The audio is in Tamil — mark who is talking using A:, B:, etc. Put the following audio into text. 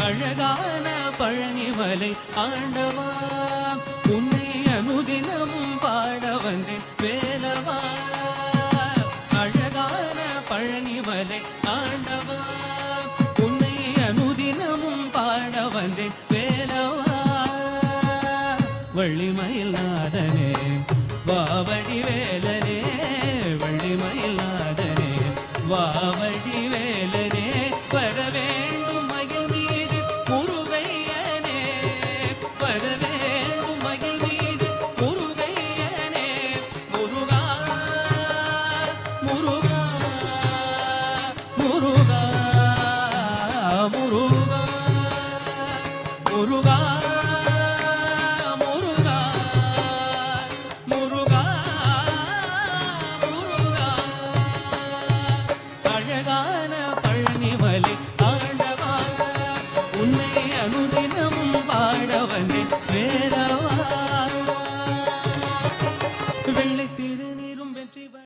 A: அழகான பழனிமலை ஆண்டவா உன்னை அனுதினமும் பாட வந்தேன் வேலவா அழகான பழனிமலை ஆண்டவா உன்னை அனுதினமும் பாட வந்தேன் வேலவா வள்ளிமயில் நாதனே வாவடி வேலனே வள்ளிமயில் நாதனே வாவடி வேலனே வர வேண்டும் மகிழ் மீது முருகையனே வர வேண்டும் மகிழ் மீது முருகையனே முருகா முருகா முருகா முருகா முருகா அழகான பழனிமலை ஆண்டவா உன்னை அனுதினமும் பாட வந்தேன் வேலவா வெள்ளை